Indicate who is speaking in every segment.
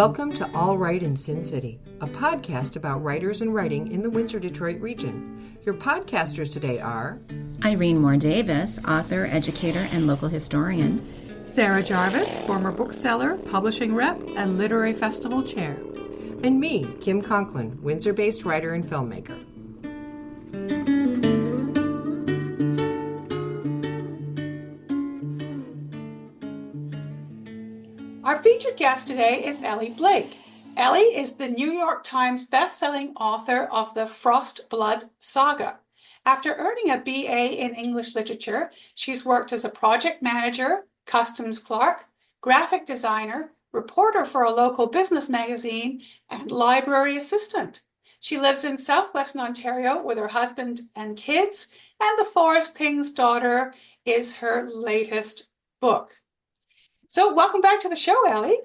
Speaker 1: Welcome to All Right in Sin City, a podcast about writers and writing in the Windsor-Detroit region. Your podcasters today are
Speaker 2: Irene Moore Davis, author, educator, and local historian.
Speaker 3: Sarah Jarvis, former bookseller, publishing rep, and literary festival chair.
Speaker 1: and me, Kim Conklin, Windsor-based writer and filmmaker.
Speaker 4: Our featured guest today is Elly Blake. Elly is the New York Times bestselling author of the Frostblood Saga. After earning a BA in English literature, she's worked as a project manager, customs clerk, graphic designer, reporter for a local business magazine, and library assistant. She lives in Southwestern Ontario with her husband and kids, and The Forest King's Daughter is her latest book. So welcome back to the show, Elly.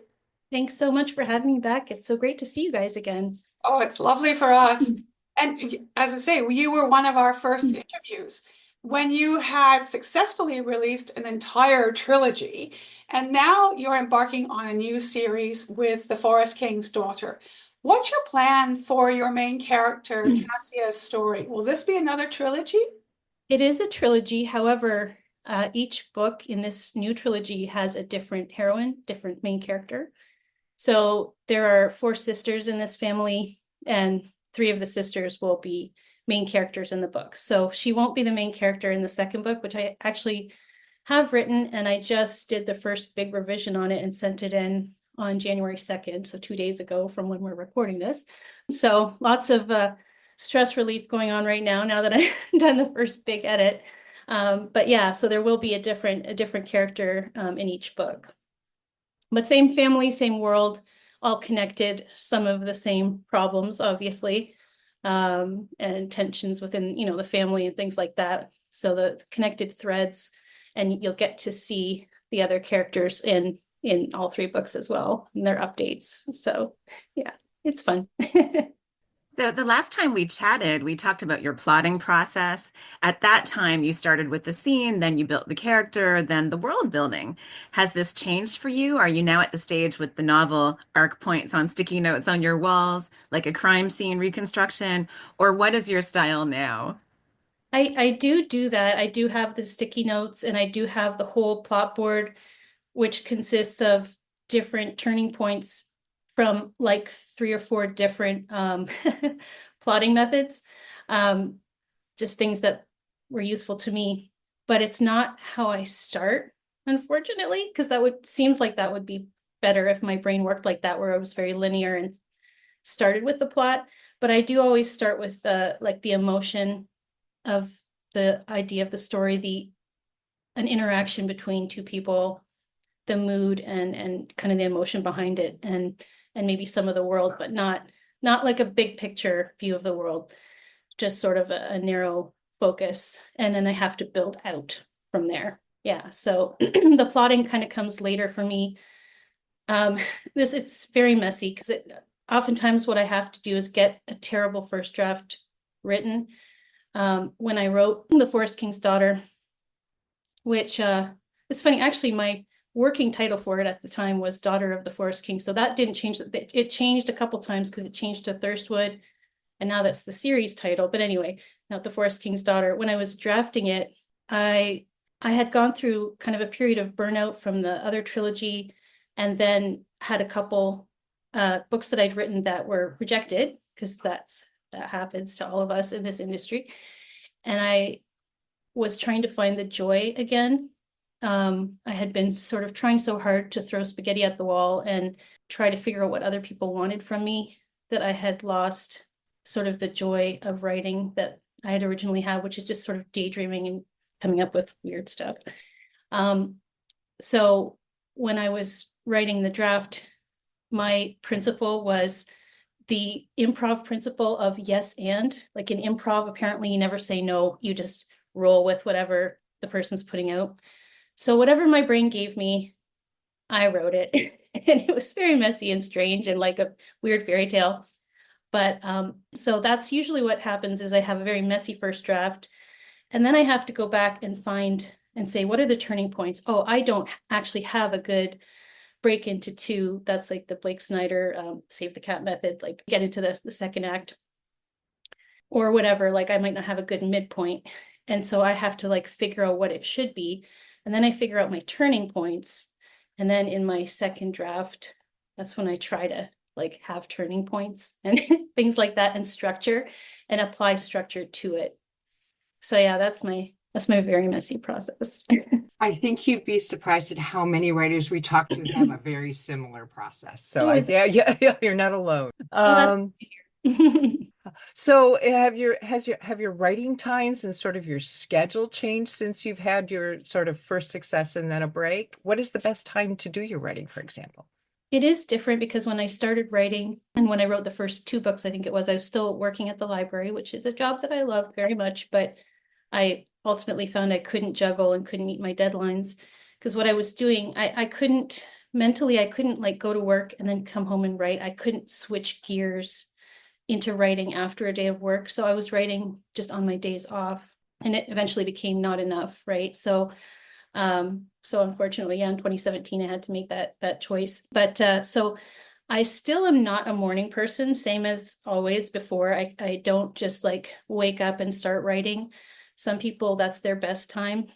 Speaker 5: Thanks so much for having me back. It's so great to see you guys again.
Speaker 4: Oh, it's lovely for us. And as I say, you were one of our first interviews when you had successfully released an entire trilogy, and now you're embarking on a new series with The Forest King's Daughter. What's your plan for your main character, Cassia's story? Will this be another trilogy?
Speaker 5: It is a trilogy. However, each book in this new trilogy has a different heroine, different main character. So there are 4 sisters in this family, and 3 of the sisters will be main characters in the book. So she won't be the main character in the second book, which I actually have written, and I just did the first big revision on it and sent it in on January 2nd, so 2 days ago from when we're recording this. So lots of stress relief going on right now that I've done the first big edit. But yeah, so there will be a different character in each book. But same family, same world, all connected, some of the same problems, obviously, and tensions within, the family and things like that. So the connected threads, and you'll get to see the other characters in all 3 books as well, and their updates. So yeah, it's fun.
Speaker 2: So the last time we chatted, we talked about your plotting process. At that time, you started with the scene, then you built the character, then the world building. Has this changed for you? Are you now at the stage with the novel arc points on sticky notes on your walls, like a crime scene reconstruction? Or what is your style now?
Speaker 5: I do that. I do have the sticky notes, and I do have the whole plot board, which consists of different turning points from like 3 or 4 different plotting methods, just things that were useful to me. But it's not how I start, unfortunately, because seems like that would be better if my brain worked like that, where I was very linear and started with the plot. But I do always start with the emotion of the idea of the story, an interaction between 2 people, the mood and kind of the emotion behind it, and maybe some of the world, but not like a big picture view of the world, just sort of a narrow focus. And then I have to build out from there. Yeah, so the plotting kind of comes later for me. It's very messy because oftentimes what I have to do is get a terrible first draft written. When I wrote The Forest King's Daughter, which it's funny, actually, my working title for it at the time was Daughter of the Forest King. So that didn't change. It changed a couple times because it changed to Thirstwood, and now that's the series title. But anyway, now The Forest King's Daughter. When I was drafting it, I had gone through kind of a period of burnout from the other trilogy, and then had a couple books that I'd written that were rejected, because that happens to all of us in this industry. And I was trying to find the joy again. I had been sort of trying so hard to throw spaghetti at the wall and try to figure out what other people wanted from me, that I had lost sort of the joy of writing that I had originally had, which is just sort of daydreaming and coming up with weird stuff. So when I was writing the draft, my principle was the improv principle of yes and. Like in improv, apparently you never say no, you just roll with whatever the person's putting out. So whatever my brain gave me, I wrote it. And it was very messy and strange and like a weird fairy tale. But so that's usually what happens, is I have a very messy first draft. And then I have to go back and find and say, what are the turning points? Oh, I don't actually have a good break into two. That's like the Blake Snyder save the cat method, like get into the second act or whatever. Like I might not have a good midpoint. And so I have to like figure out what it should be. And then I figure out my turning points. And then in my second draft, that's when I try to like have turning points and things like that and structure and apply structure to it. So yeah, that's my very messy process.
Speaker 1: I think you'd be surprised at how many writers we talk to have a very similar process. So
Speaker 5: Oh,
Speaker 1: yeah, you're not alone.
Speaker 5: Oh,
Speaker 1: So have your writing times and sort of your schedule changed since you've had your sort of first success and then a break? What is the best time to do your writing, for example?
Speaker 5: It is different because when I started writing and when I wrote the first two books, I think it was, I was still working at the library, which is a job that I love very much, but I ultimately found I couldn't juggle and couldn't meet my deadlines because what I was doing, I couldn't mentally, I couldn't like go to work and then come home and write. I couldn't switch gears into writing after a day of work. So I was writing just on my days off and it eventually became not enough, right? So unfortunately, yeah, in 2017, I had to make that choice. But so I still am not a morning person, same as always before. I don't just like wake up and start writing. Some people, that's their best time.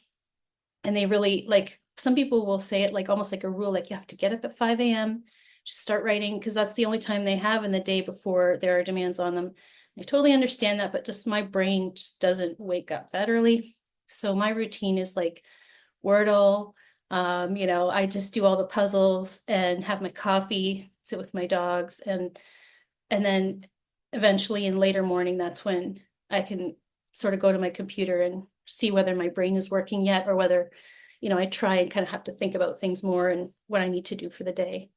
Speaker 5: And they really like, some people will say it like almost like a rule, like you have to get up at 5 a.m., just start writing because that's the only time they have in the day before there are demands on them. I totally understand that, but just my brain just doesn't wake up that early. So my routine is like Wordle. I just do all the puzzles and have my coffee, sit with my dogs, and then eventually in later morning, that's when I can sort of go to my computer and see whether my brain is working yet or whether, I try and kind of have to think about things more and what I need to do for the day.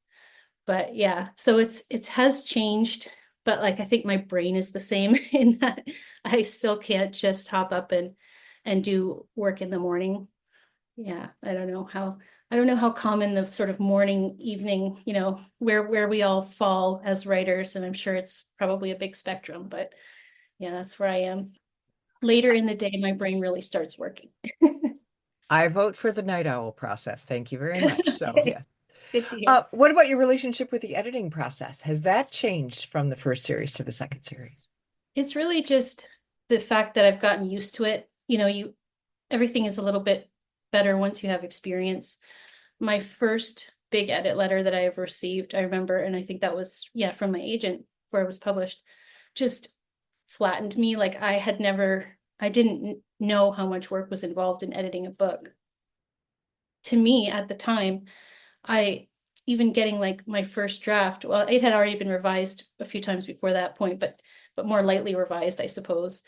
Speaker 5: But yeah, so it has changed, but like I think my brain is the same in that I still can't just hop up and do work in the morning. Yeah, I don't know how common the sort of morning, evening, where we all fall as writers, and I'm sure it's probably a big spectrum, but yeah, that's where I am. Later in the day, my brain really starts working.
Speaker 1: I vote for the night owl process. Thank you very much. So yeah.
Speaker 5: Good to hear.
Speaker 1: What about your relationship with the editing process? Has that changed from the first series to the second series?
Speaker 5: It's really just the fact that I've gotten used to it. Everything is a little bit better once you have experience. My first big edit letter that I have received, I remember, and I think that was, from my agent before it was published, just flattened me. Like I didn't know how much work was involved in editing a book. To me at the time, even getting like my first draft, well, it had already been revised a few times before that point, but more lightly revised, I suppose.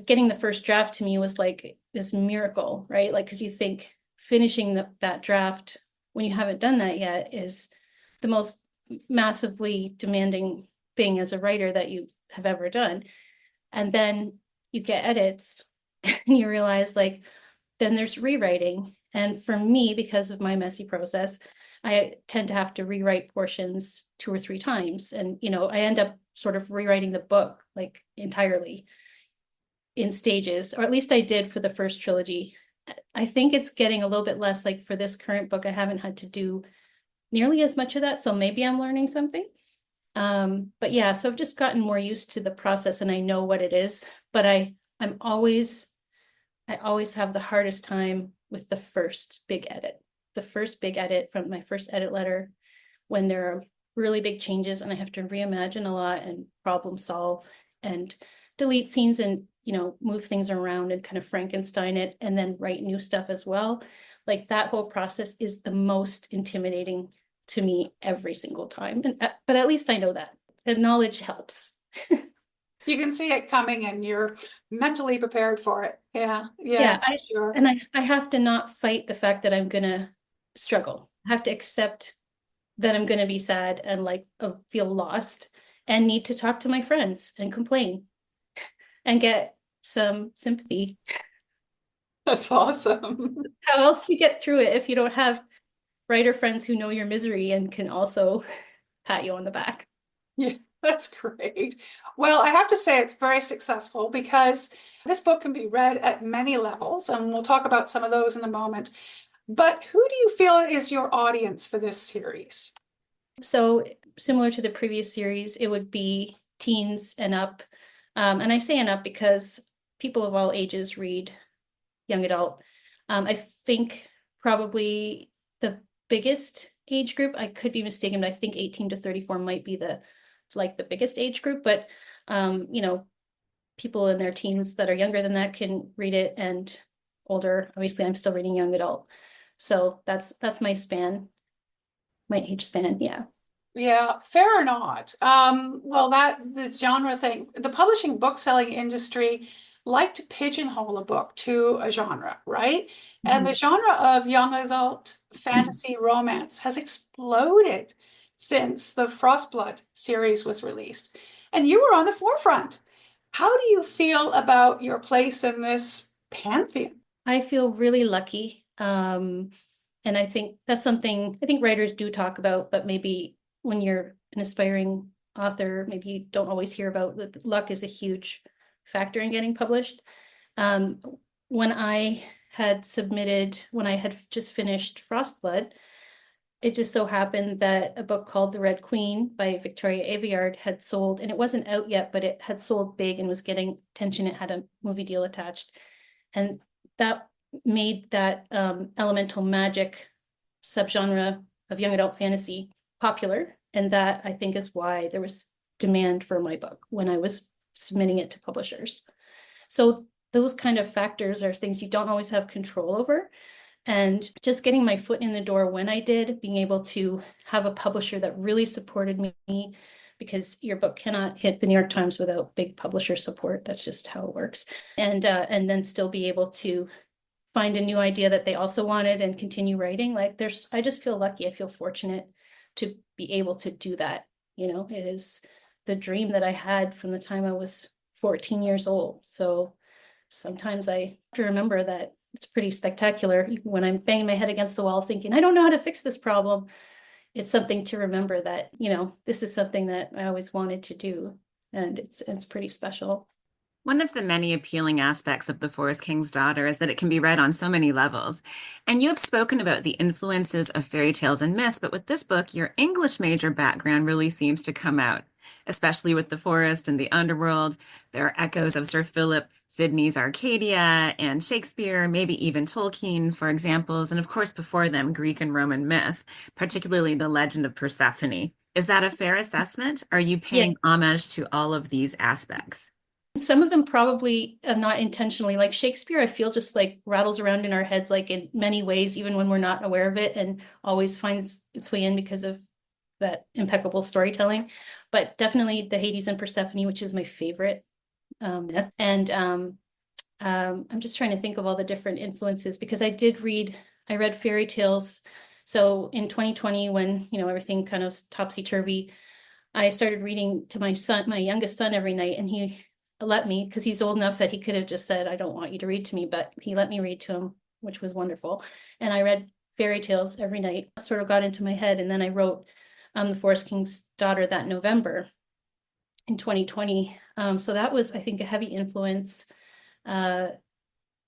Speaker 5: Getting the first draft to me was like this miracle, right? Like, because you think finishing that draft when you haven't done that yet is the most massively demanding thing as a writer that you have ever done. And then you get edits and you realize like, then there's rewriting. And for me, because of my messy process, I tend to have to rewrite portions 2 or 3 times. And, I end up sort of rewriting the book like entirely in stages, or at least I did for the first trilogy. I think it's getting a little bit less. Like for this current book, I haven't had to do nearly as much of that. So maybe I'm learning something. But yeah, so I've just gotten more used to the process and I know what it is, but I always have the hardest time with the first big edit from my first edit letter, when there are really big changes and I have to reimagine a lot and problem solve and delete scenes and, move things around and kind of Frankenstein it and then write new stuff as well. Like that whole process is the most intimidating to me every single time. But at least I know that. And knowledge helps.
Speaker 4: You can see it coming and you're mentally prepared for it. Yeah, sure.
Speaker 5: And I have to not fight the fact that I'm gonna struggle. I have to accept that I'm gonna be sad and like feel lost and need to talk to my friends and complain and get some sympathy.
Speaker 4: That's awesome.
Speaker 5: How else do you get through it if you don't have writer friends who know your misery and can also pat you on the back?
Speaker 4: Yeah, that's great. Well, I have to say it's very successful because this book can be read at many levels, and we'll talk about some of those in a moment. But who do you feel is your audience for this series?
Speaker 5: So similar to the previous series, it would be teens and up. And I say and up because people of all ages read young adult. I think probably the biggest age group, I could be mistaken, but I think 18 to 34 might be the biggest age group. But people in their teens that are younger than that can read it, and older, obviously I'm still reading young adult. So that's my span, my age span, yeah.
Speaker 4: Yeah, fair or not. Well, that the genre thing, the publishing book selling industry like to pigeonhole a book to a genre, right? And the genre of young adult fantasy romance has exploded since the Frostblood series was released. And you were on the forefront. How do you feel about your place in this pantheon?
Speaker 5: I feel really lucky. And I think that's something I think writers do talk about, but maybe when you're an aspiring author, maybe you don't always hear about that. Luck is a huge factor in getting published. Um, when I had just finished Frostblood, it just so happened that a book called The Red Queen by Victoria Aveyard had sold, and it wasn't out yet, but it had sold big and was getting attention. It had a movie deal attached. And that made that elemental magic subgenre of young adult fantasy popular. And that, I think, is why there was demand for my book when I was submitting it to publishers. So those kind of factors are things you don't always have control over. And just getting my foot in the door when I did, being able to have a publisher that really supported me, because your book cannot hit the New York Times without big publisher support. That's just how it works. And then still be able to find a new idea that they also wanted and continue writing. I just feel lucky. I feel fortunate to be able to do that. It is the dream that I had from the time I was 14 years old. So sometimes I have to remember that it's pretty spectacular when I'm banging my head against the wall thinking, I don't know how to fix this problem. It's something to remember that, this is something that I always wanted to do. And it's pretty special.
Speaker 2: One of the many appealing aspects of The Forest King's Daughter is that it can be read on so many levels. And you have spoken about the influences of fairy tales and myths, but with this book, your English major background really seems to come out, especially with the forest and the underworld. There are echoes of Sir Philip Sidney's Arcadia and Shakespeare, maybe even Tolkien for examples, and of course before them, Greek and Roman myth, particularly the legend of Persephone. Is that a fair assessment? Are you paying homage to all of these aspects?
Speaker 5: Some of them probably not intentionally, like Shakespeare, I feel just like rattles around in our heads, like in many ways, even when we're not aware of it, and always finds its way in because of that impeccable storytelling. But definitely the Hades and Persephone, which is my favorite myth. And I'm just trying to think of all the different influences, because I read fairy tales. So in 2020, when, everything kind of topsy-turvy, I started reading to my youngest son every night, and he let me, because he's old enough that he could have just said, I don't want you to read to me, but he let me read to him, which was wonderful. And I read fairy tales every night. That sort of got into my head. And then I wrote The Forest King's Daughter that November in 2020. So that was, I think, a heavy influence in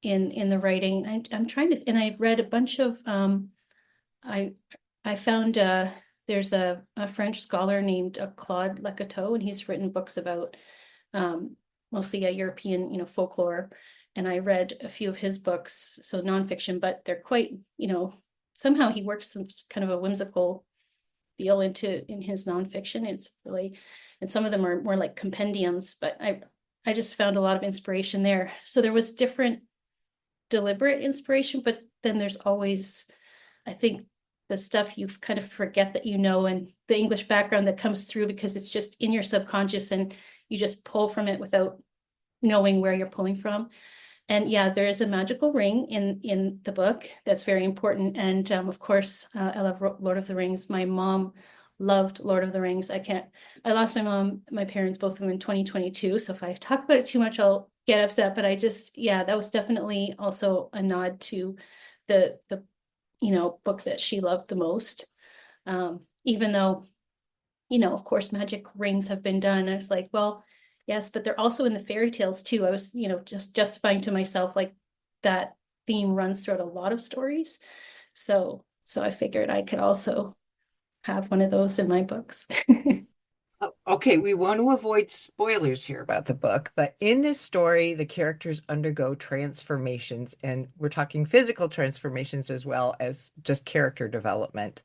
Speaker 5: the writing. I'm trying to, and I've read a bunch of, I found there's a French scholar named Claude Lecateau, and he's written books about mostly European, folklore. And I read a few of his books, so nonfiction, but they're quite, somehow he works some kind of a whimsical feel in his nonfiction. It's really, and some of them are more like compendiums, but I just found a lot of inspiration there. So there was different deliberate inspiration, but then there's always, I think, the stuff you kind of forget that and the English background that comes through because it's just in your subconscious and you just pull from it without knowing where you're pulling from. And yeah, there is a magical ring in the book that's very important. And of course, I love Lord of the Rings. My mom loved Lord of the Rings. I lost my parents, both of them in 2022. So if I talk about it too much, I'll get upset. But that was definitely also a nod to the book that she loved the most. Even though, of course, magic rings have been done. I was like, well, yes, but they're also in the fairy tales too. I was, just justifying to myself, like that theme runs throughout a lot of stories. So I figured I could also have one of those in my books.
Speaker 1: Okay, we want to avoid spoilers here about the book, but in this story, the characters undergo transformations, and we're talking physical transformations as well as just character development.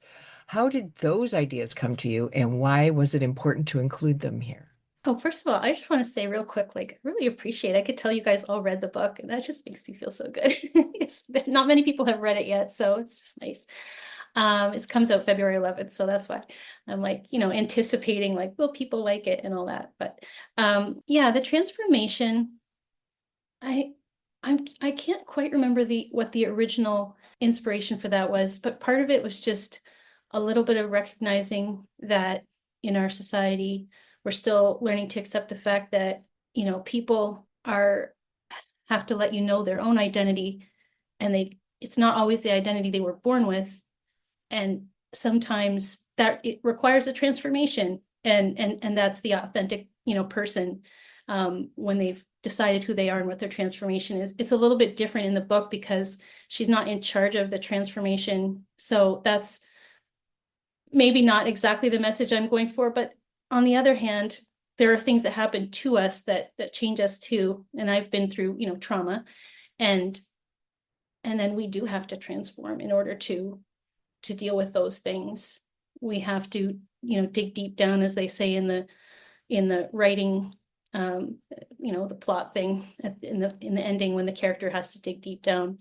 Speaker 1: How did those ideas come to you, and why was it important to include them here?
Speaker 5: Oh, first of all, I just want to say real quick, like, I really appreciate it. I could tell you guys all read the book, and that just makes me feel so good. Not many people have read it yet, so it's just nice. It comes out February 11th, so that's why I'm like, anticipating like, will people like it and all that. But yeah, the transformation, I can't quite remember what the original inspiration for that was, but part of it was just a little bit of recognizing that in our society, we're still learning to accept the fact that, people have to let you know their own identity, and it's not always the identity they were born with. And sometimes that it requires a transformation, and that's the authentic, person, when they've decided who they are and what their transformation is. It's a little bit different in the book because she's not in charge of the transformation. So that's maybe not exactly the message I'm going for, but on the other hand, there are things that happen to us that change us too. And I've been through, trauma, and then we do have to transform in order to deal with those things. We have to, dig deep down, as they say in the writing, the plot thing in the ending, when the character has to dig deep down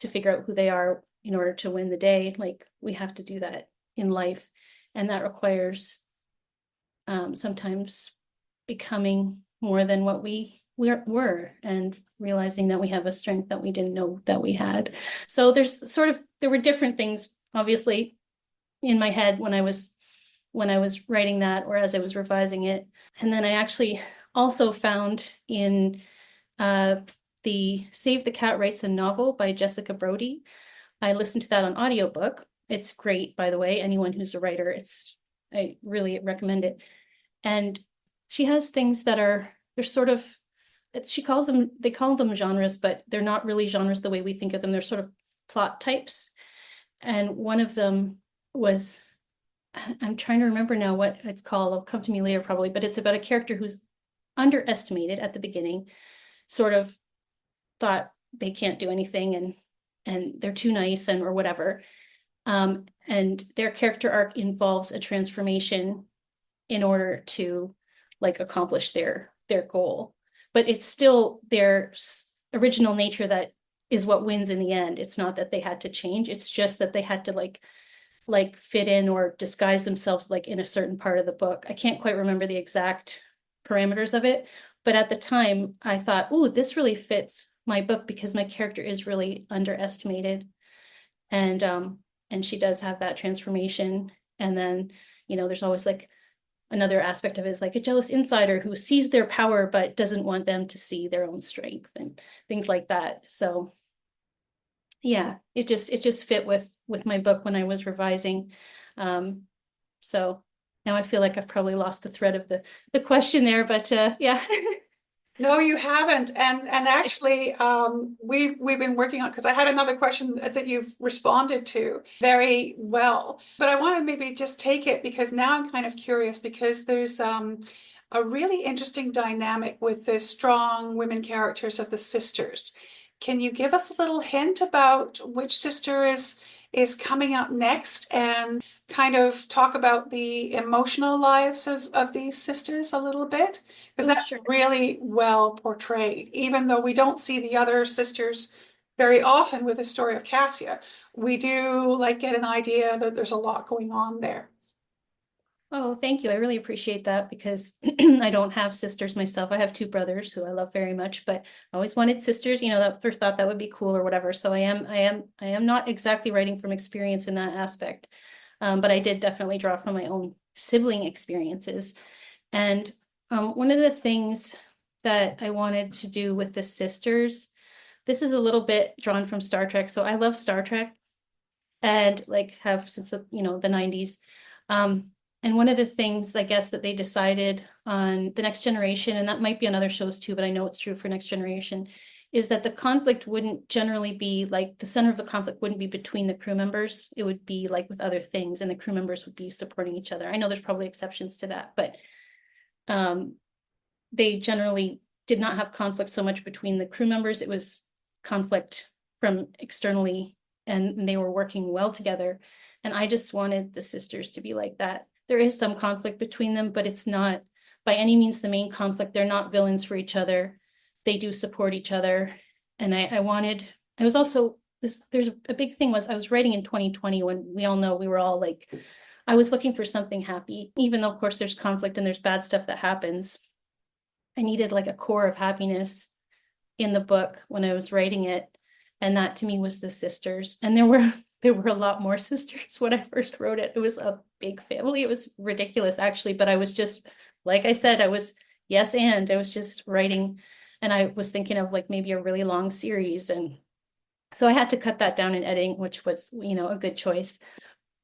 Speaker 5: to figure out who they are in order to win the day. Like, we have to do that in life, and that requires sometimes becoming more than what we were, and realizing that we have a strength that we didn't know that we had. So there were different things, obviously, in my head when I was writing that, or as I was revising it. And then I actually also found in the Save the Cat Writes a Novel by Jessica Brody. I listened to that on audiobook. It's great, by the way. Anyone who's a writer, I really recommend it. And she has things that they're sort of, they call them genres, but they're not really genres the way we think of them. They're sort of plot types. And one of them was, I'm trying to remember now what it's called. It'll come to me later probably, but it's about a character who's underestimated at the beginning, sort of thought they can't do anything, and they're too nice, or whatever. And their character arc involves a transformation in order to like accomplish their goal. But it's still their original nature that is what wins in the end. It's not that they had to change. It's just that they had to like fit in or disguise themselves like in a certain part of the book. I can't quite remember the exact parameters of it, but at the time I thought, oh, this really fits my book because my character is really underestimated. And she does have that transformation. And then, there's always like another aspect of it is like a jealous insider who sees their power but doesn't want them to see their own strength and things like that. So yeah, it just fit with my book when I was revising. So now I feel like I've probably lost the thread of the question there, but yeah.
Speaker 4: No, you haven't. And actually, we've been working on, because I had another question that you've responded to very well. But I want to maybe just take it because now I'm kind of curious, because there's a really interesting dynamic with the strong women characters of the sisters. Can you give us a little hint about which sister is coming up next, and kind of talk about the emotional lives of these sisters a little bit? Because that's
Speaker 5: Sure.
Speaker 4: really well portrayed. Even though we don't see the other sisters very often with the story of Cassia, we do like get an idea that there's a lot going on there.
Speaker 5: Oh, thank you. I really appreciate that because I don't have sisters myself. I have two brothers who I love very much, but I always wanted sisters, that first thought that would be cool or whatever. So I am not exactly writing from experience in that aspect. But I did definitely draw from my own sibling experiences. And one of the things that I wanted to do with the sisters, this is a little bit drawn from Star Trek. So I love Star Trek and like have since the 90s. And one of the things, I guess, that they decided on the Next Generation, and that might be on other shows too, but I know it's true for Next Generation, is that the conflict wouldn't generally be like, the center of the conflict wouldn't be between the crew members. It would be like with other things, and the crew members would be supporting each other. I know there's probably exceptions to that, but they generally did not have conflict so much between the crew members. It was conflict from externally, and they were working well together. And I just wanted the sisters to be like that. There is some conflict between them, but it's not by any means the main conflict. They're not villains for each other. They do support each other. And I was also, there's a big thing was I was writing in 2020 when we all know we were all like, I was looking for something happy, even though of course there's conflict and there's bad stuff that happens. I needed like a core of happiness in the book when I was writing it. And that to me was the sisters. And there were a lot more sisters when I first wrote it. It was a big family. It was ridiculous actually, but I was just, like I said, I was I was just writing, and I was thinking of like maybe a really long series. And so I had to cut that down in editing, which was, a good choice,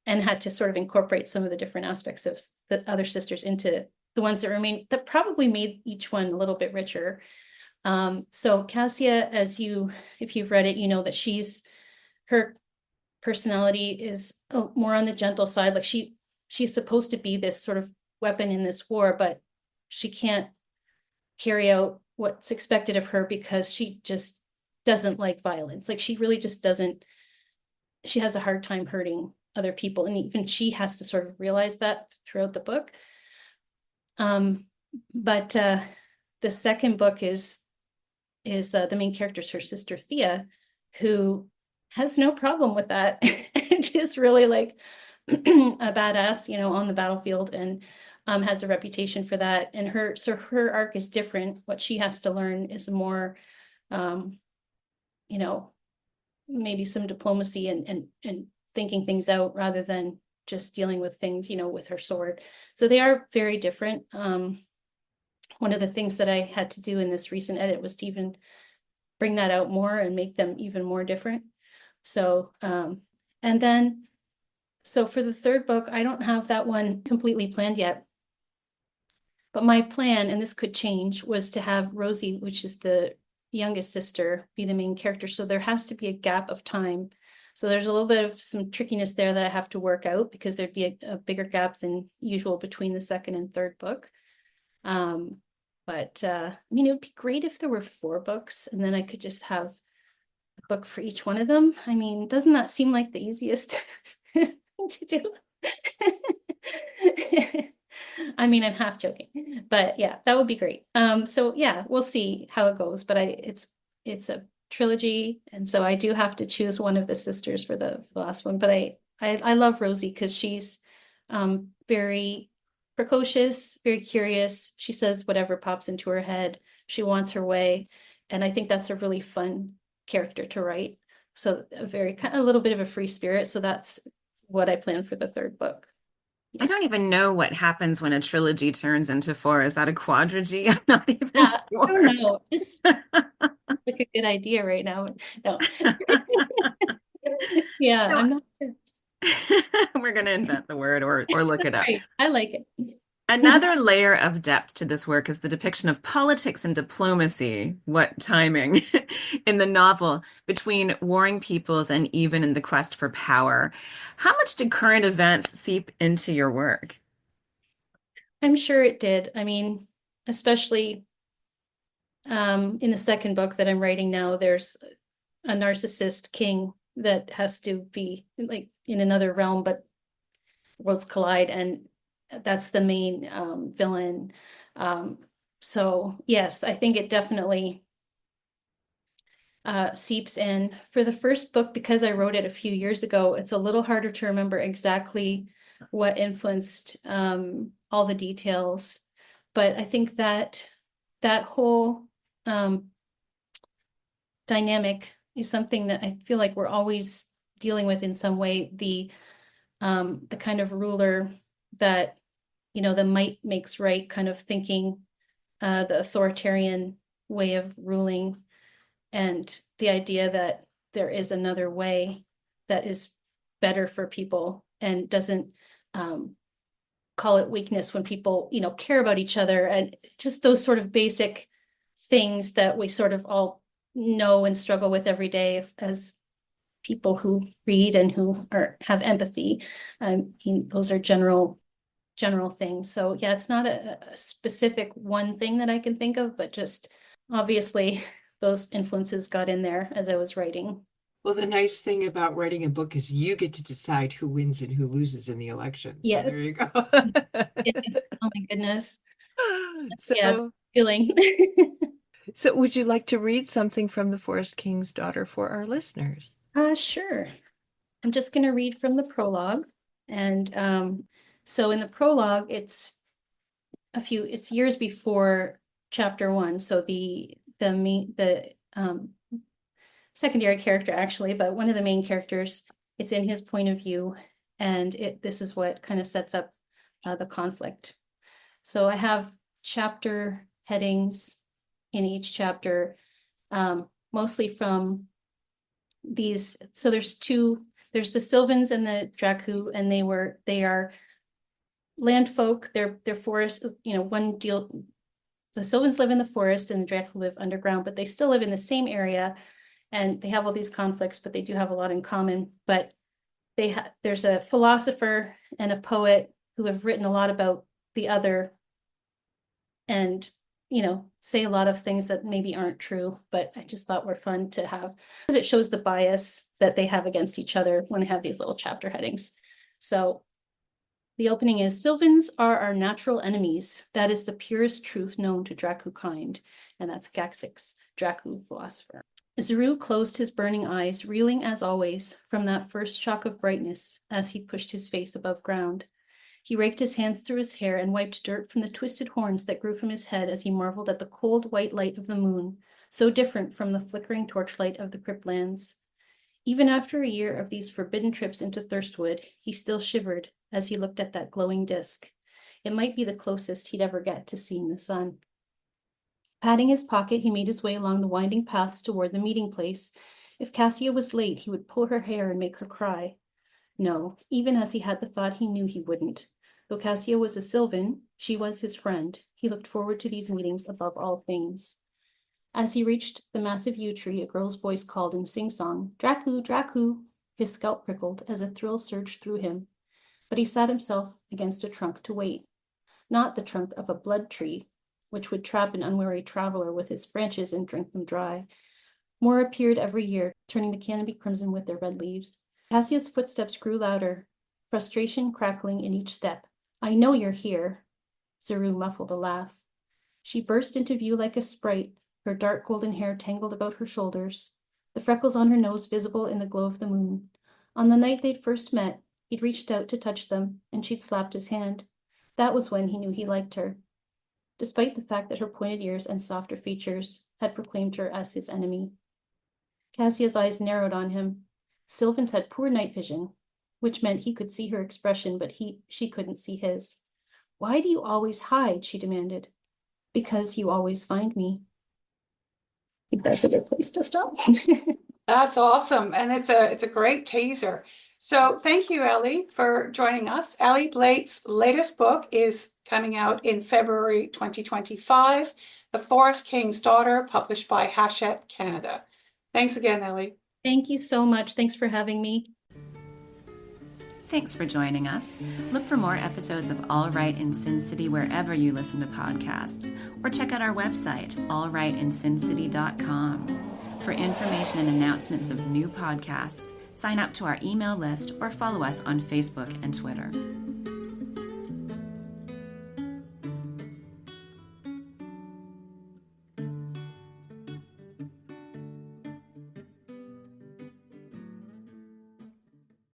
Speaker 5: and had to sort of incorporate some of the different aspects of the other sisters into the ones that remain, that probably made each one a little bit richer. So Cassia, if you've read it, you know that her personality is more on the gentle side. Like she's supposed to be this sort of weapon in this war, but she can't carry out what's expected of her because she just doesn't like violence. Like she really just doesn't, she has a hard time hurting other people. And even she has to sort of realize that throughout the book. But the second book is the main character is her sister Thea, who has no problem with that. And she's really like a badass, on the battlefield, and has a reputation for that. And her arc is different. What she has to learn is more, maybe some diplomacy and thinking things out rather than just dealing with things, with her sword. So they are very different. One of the things that I had to do in this recent edit was to even bring that out more and make them even more different. So, so for the third book, I don't have that one completely planned yet. But my plan, and this could change, was to have Rosie, which is the youngest sister, be the main character. So there has to be a gap of time. So there's a little bit of some trickiness there that I have to work out, because there'd be a bigger gap than usual between the second and third book. But it would be great if there were 4 books, and then I could just have a book for each one of them. Doesn't that seem like the easiest thing to do? I'm half joking, but yeah, that would be great. So yeah, we'll see how it goes, but it's a trilogy, and so I do have to choose one of the sisters for the last one. But I love Rosie because she's very precocious, very curious. She says whatever pops into her head. She wants her way, and I think that's a really fun character to write. So a little bit of a free spirit. So that's what I plan for the third book.
Speaker 2: I don't even know what happens when a trilogy turns into 4. Is that a quadrilogy? I'm not even sure.
Speaker 5: I don't know. It's like a good idea right now. No. Yeah,
Speaker 2: So-
Speaker 5: I'm not sure.
Speaker 2: We're going to invent the word or look it up.
Speaker 5: Right. I like it.
Speaker 2: Another layer of depth to this work is the depiction of politics and diplomacy, what timing, in the novel between warring peoples and even in the quest for power. How much did current events seep into your work?
Speaker 5: I'm sure it did. Especially in the second book that I'm writing now, there's a narcissist king that has to be like in another realm, but worlds collide, and that's the main villain. So yes, I think it definitely seeps in. For the first book, because I wrote it a few years ago, it's a little harder to remember exactly what influenced all the details. But I think that whole dynamic is something that I feel like we're always dealing with in some way. The kind of ruler that, the might makes right kind of thinking, the authoritarian way of ruling, and the idea that there is another way that is better for people and doesn't call it weakness when people, care about each other, and just those sort of basic things that we sort of all know and struggle with every day as people who read and who have empathy. Those are general things. So yeah, it's not a specific one thing that I can think of, but just obviously those influences got in there as I was writing.
Speaker 1: Well, the nice thing about writing a book is you get to decide who wins and who loses in the election. So
Speaker 5: Yes.
Speaker 1: there you go.
Speaker 5: Yes. Oh my goodness. Yeah,
Speaker 1: So,
Speaker 5: feeling.
Speaker 1: so would you like to read something from The Forest King's Daughter for our listeners?
Speaker 5: Sure. I'm just going to read from the prologue. And so in the prologue, it's years before chapter 1. So the secondary character actually, but one of the main characters, it's in his point of view, and this is what kind of sets up the conflict. So I have chapter headings in each chapter, mostly from these. So there's the Sylvans and the Dracu, and they are land folk. They're forest, one deal. The Sylvans live in the forest and the Dracu live underground, but they still live in the same area, and they have all these conflicts, but they do have a lot in common. But there's a philosopher and a poet who have written a lot about the other, and say a lot of things that maybe aren't true, but I just thought were fun to have, because it shows the bias that they have against each other when I have these little chapter headings. So the opening is, Sylvans are our natural enemies. That is the purest truth known to Dracu kind. And that's Gaxix, Dracu philosopher. Zaru closed his burning eyes, reeling as always from that first shock of brightness as he pushed his face above ground. He raked his hands through his hair and wiped dirt from the twisted horns that grew from his head as he marveled at the cold white light of the moon, so different from the flickering torchlight of the cryptlands. Even after a year of these forbidden trips into Thirstwood, he still shivered as he looked at that glowing disk. It might be the closest he'd ever get to seeing the sun. Patting his pocket, he made his way along the winding paths toward the meeting place. If Cassia was late, he would pull her hair and make her cry. No, even as he had the thought, he knew he wouldn't. Though Cassia was a Sylvan, she was his friend. He looked forward to these meetings above all things. As he reached the massive yew tree, a girl's voice called in sing-song, "Dracu, Dracu!" His scalp prickled as a thrill surged through him. But he sat himself against a trunk to wait. Not the trunk of a blood tree, which would trap an unwary traveler with its branches and drink them dry. More appeared every year, turning the canopy crimson with their red leaves. Cassia's footsteps grew louder, frustration crackling in each step. "I know you're here." Zaru muffled a laugh. She burst into view like a sprite, her dark golden hair tangled about her shoulders, the freckles on her nose visible in the glow of the moon. On the night they'd first met, he'd reached out to touch them, and she'd slapped his hand. That was when he knew he liked her, despite the fact that her pointed ears and softer features had proclaimed her as his enemy. Cassia's eyes narrowed on him. Sylvans had poor night vision, which meant he could see her expression, but she couldn't see his. "Why do you always hide?" she demanded. "Because you always find me." I think that's a good place to stop.
Speaker 4: That's awesome. And it's a great teaser. So thank you, Elly, for joining us. Elly Blake's latest book is coming out in February 2025, The Forest King's Daughter, published by Hachette Canada. Thanks again, Elly.
Speaker 5: Thank you so much. Thanks for having me.
Speaker 2: Thanks for joining us. Look for more episodes of All Right in Sin City wherever you listen to podcasts, or check out our website, allrightinsincity.com. For information and announcements of new podcasts, sign up to our email list or follow us on Facebook and Twitter.